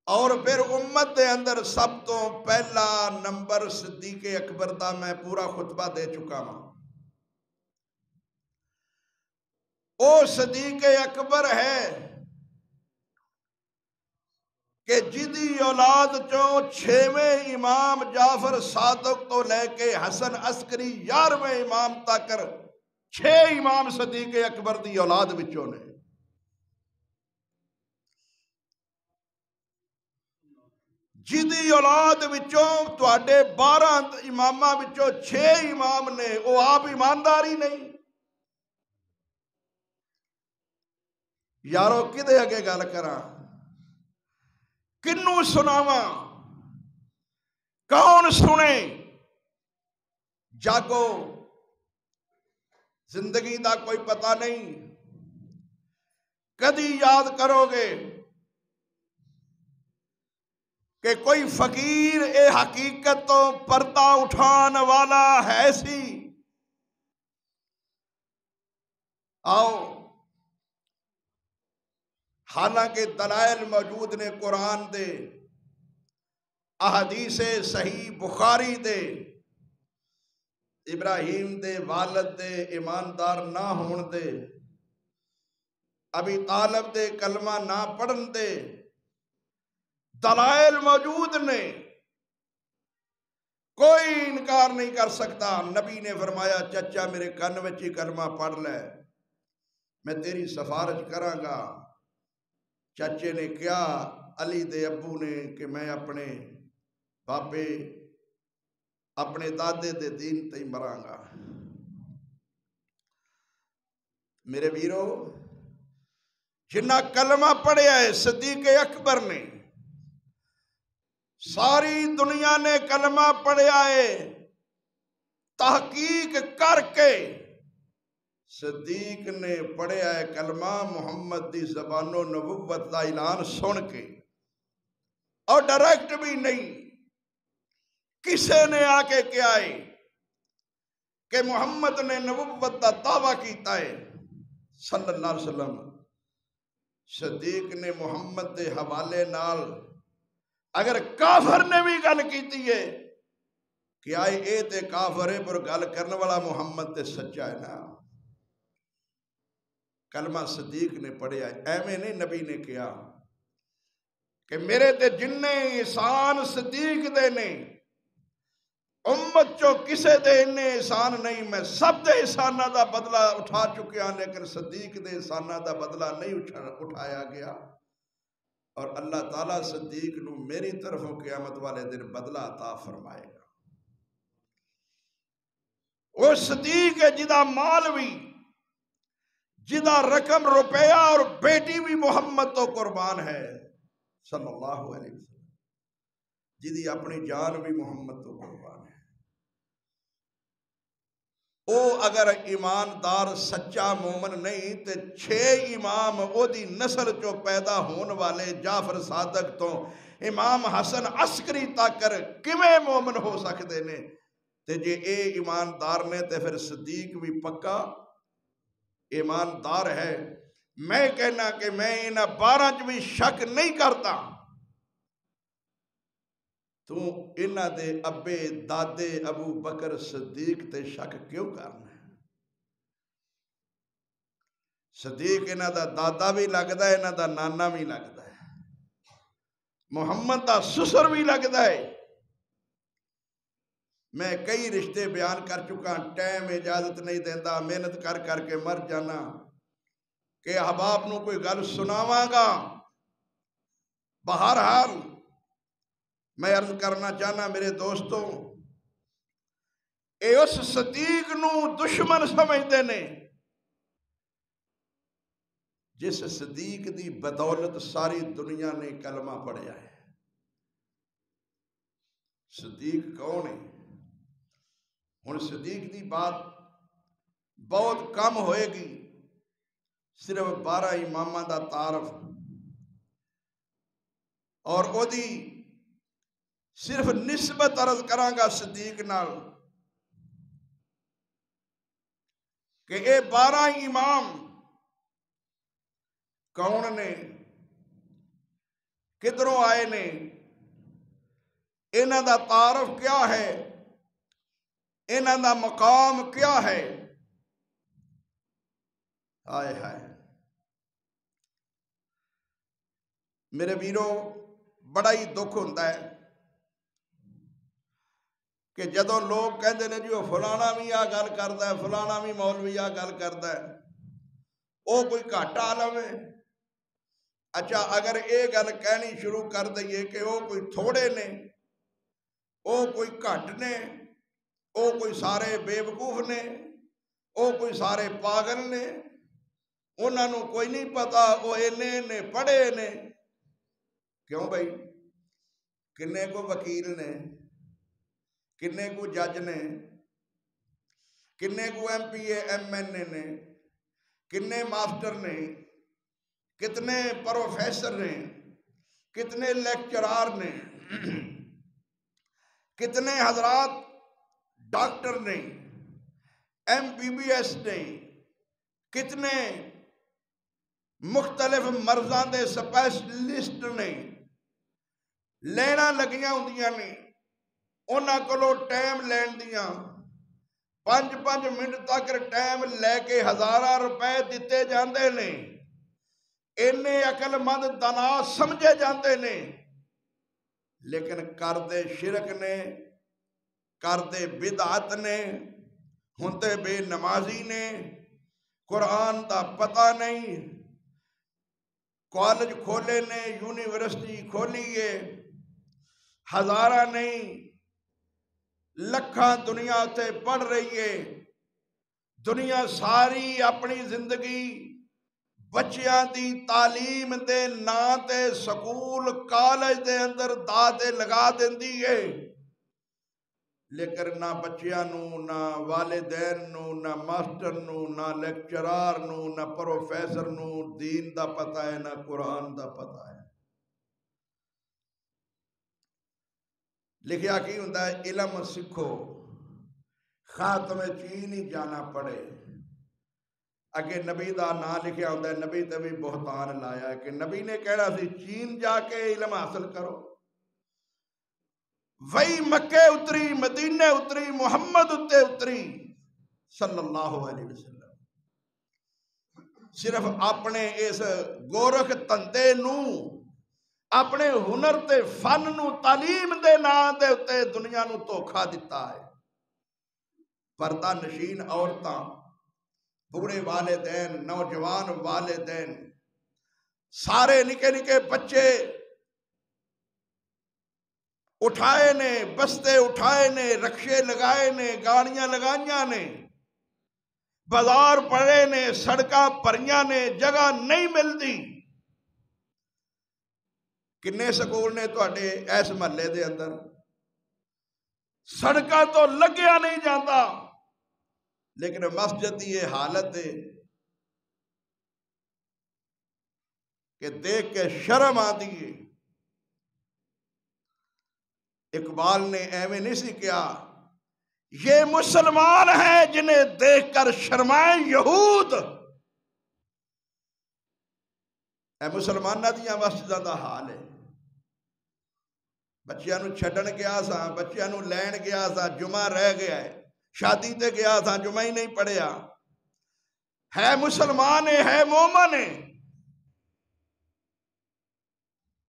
اور پھر امت دے اندر سب تو پہلا نمبر صدیق اکبر دا میں پورا خطبہ دے چکا ہوں۔ او صدیق اکبر ہے کہ جدی اولاد چوں 6ویں امام جعفر صادق تو لے کے حسن عسکری 11ویں امام تک 6 امام صدیق اکبر دی اولاد وچوں نے۔ جدی اولاد وچوں تواڈے 12 اماماں وچوں 6 امام نے، وہ آپ ایمانداری نہیں؟ یارو کدے اگے گل کراں، کنوں سناواں، کون سنے؟ جاگو، زندگی دا کوئی پتہ نہیں، کدی یاد کرو گے کہ کوئی فقیر اے حقیقت تو پردہ اٹھان والا ہے سی؟ آؤ، حالانکہ دلائل موجود نے قرآن دے، احادیث صحیح بخاری دے، ابراہیم دے والد دے ایماندار نہ ہون دے، ابی طالب دے کلمہ نہ پڑھن دے، دلائل موجود نے، کوئی انکار نہیں کر سکتا۔ نبی نے فرمایا چچا میرے کن وچ ہی کلمہ پڑھ لے، میں تیری سفارش کراں گا۔ چچے نے کیا علی دے ابو نے کہ میں اپنے باپے اپنے دادے دے دین تے مراں گا۔ میرے ویرو، جنہ کلمہ پڑھیا ہے صدیق اکبر نے، ساری دنیا نے کلمہ پڑھیا ہے، تحقیق کر کے صدیق نے پڑھیا ہے کلمہ محمد دی زبان و نبوت دا اعلان سن کے، اور ڈائریکٹ بھی نہیں، کسے نے آ کے کیا ہے کہ محمد نے نبوت دا دعویٰ کیتا ہے صلی اللہ علیہ وسلم۔ صدیق نے محمد دے حوالے نال اگر کافر نے بھی گل کیتی ہے کہ آئے اے تے کافر ہے پر گل کرنے والا محمد تے سچا ہے نا، کلمہ صدیق نے پڑھیا ہے، ایویں نہیں نبی نے کیا کہ میرے تے جننے احسان صدیق دے نے، امت چو کسے دے انہیں احسان نہیں، میں سب دے احسانہ دا بدلہ اٹھا چکیا، لیکن صدیق دے احسانہ دا بدلہ نہیں اٹھایا گیا، اور اللہ تعالیٰ صدیق نو میری طرفوں قیامت والے دن بدلہ عطا فرمائے گا۔ وہ صدیق ہے جدا مال بھی، جدا رقم روپیہ اور بیٹی بھی محمد تو قربان ہے صلی اللہ علیہ وسلم، جدی اپنی جان بھی محمد تو قربان ہے۔ او اگر ایماندار سچا مومن نہیں تے 6 امام او دی نسل چو پیدا ہون والے جعفر صادق تو امام حسن عسکری تاکر کیویں مومن ہو سکتے نے؟ تے جے اے ایماندار نے تے پھر صدیق بھی پکا ایماندار ہے۔ میں کہنا کہ میں انہاں 12 چ بھی شک نہیں کرتا، تو انہاں دے ابے دادے ابو بکر صدیق تے شک کیوں کرنا ہے؟ صدیق انہاں دا دادا بھی لگدا ہے، انہاں دا نانا بھی لگدا ہے، محمد دا سسر بھی لگدا ہے۔ میں کئی رشتے بیان کر چکا، ٹائم اجازت نہیں دیندہ، محنت کر کر کے مر جانا کہ احباب نو کوئی گل سناواں گا۔ بہرحال میں عرض کرنا چاہنا میرے دوستوں، اے اس صدیق نو دشمن سمجھتے نے جس صدیق دی بدولت ساری دنیا نے کلمہ پڑھیا ہے۔ صدیق کون ہے؟ ہن صدیق دی بات بہت کم ہوئے گی، صرف 12 امامہ دا تعارف اور او دی صرف نسبت عرض کراں گا صدیق نال کہ اے 12 امام کون نے؟ کدھروں آئے نے، انہاں دا تعارف کیا ہے، انہاں دا مقام کیا ہے۔ ہائے ہائے میرے ویرو، بڑا ہی دکھ ہوتا ہے کہ جدوں لوگ کہندے نے جی وہ فلانا بھی آ گل کردا ہے، فلانا بھی مولوی آ گل کردا ہے، وہ کوئی گھٹ عالم ہے۔ اچھا اگر یہ گل کہنی شروع کر دئیے کہ وہ کوئی تھوڑے نے، وہ کوئی گھٹ نے، وہ کوئی سارے بے وقوف نے، وہ کوئی سارے پاگل نے، انہاں نوں کوئی نہیں پتا، وہ اینے نے پڑھے نے۔ کیوں بھائی؟ کنے کو وکیل نے، کنے کو جج نے، کنے کو M P A M N A نے، کنے ماسٹر نے، کتنے پروفیسر نے، کتنے لیکچرار نے، کتنے حضرات ڈاکٹر نے، ایم بی بی ایس نے، کتنے مختلف مرضاں دے سپیشلسٹ نے، لینا لگیاں ہوندیاں نے، انہاں کولوں ٹائم لین دیاں 5 منٹ تک ٹائم لے کے 1000 روپے دیتے جاندے نے، اینے عقل مند دانا سمجھے جاندے نے، لیکن کردے شرک نے، کردے بدعت نے، ہوندے بے نمازی نے، قرآن دا پتہ نہیں، کالج کھولے نے، یونیورسٹی کھولیے، ہزاراں نہیں لکھاں دنیا تے پڑھ رہی ہے، دنیا ساری اپنی زندگی بچیاں دی تعلیم دے نا تے سکول کالج دے اندر دے لگا دیندی ہے، لیکن نہ بچیاں نو، نہ والدین نو، نہ ماسٹر نو، نہ لیکچرار نو، نہ پروفیسر نو دین دا پتہ ہے، نہ قرآن دا پتہ ہے۔ لکھیا کی ہوندا ہے علم سکھو خاتم چین ہی جانا پڑے۔ اگے نبی دا نا لکھیا ہوندا ہے، نبی تے بھی بہتان لایا ہے کہ نبی نے کہنا سی چین جا کے علم حاصل کرو، وہی مکے اتری، مدینے اتری، محمد اتے اتری صلی اللہ علیہ وسلم۔ صرف اپنے اس گورکھ دھندے نو، اپنے ہنر تے فن نو تعلیم دے نا دے اتے دنیا نو دھوکھا دیتا ہے۔ پردہ نشین عورتاں، بوڑھے والدین، نوجوان والدین، سارے نکے نکے بچے اٹھائے نے، بستے اٹھائے نے، رکشے لگائے نے، گاڑیاں لگائیاں نے، بازار پڑے نے، سڑکاں پریاں نے، جگہ نہیں ملتی۔ کنے سکول نے تواڈے ایس محلے دے اندر؟ سڑکاں تو لگیا نہیں جاتا، لیکن مسجد دی یہ حالت ہے کہ دیکھ کے شرم آتی ہے۔ اقبال نے ایویں نہیں سی کیا، یہ مسلمان ہیں جنہیں دیکھ کر شرمائیں یہود۔ اے مسلمانہ دیاں مسجداں دا حال ہے۔ بچیاں نو چھڈن گیا سا، بچیاں نو لین گیا سا، جمعہ رہ گیا ہے، شادی تے گیا سا، جمعہ ہی نہیں پڑھیا۔ ہے مسلمان ہے مومن ہے،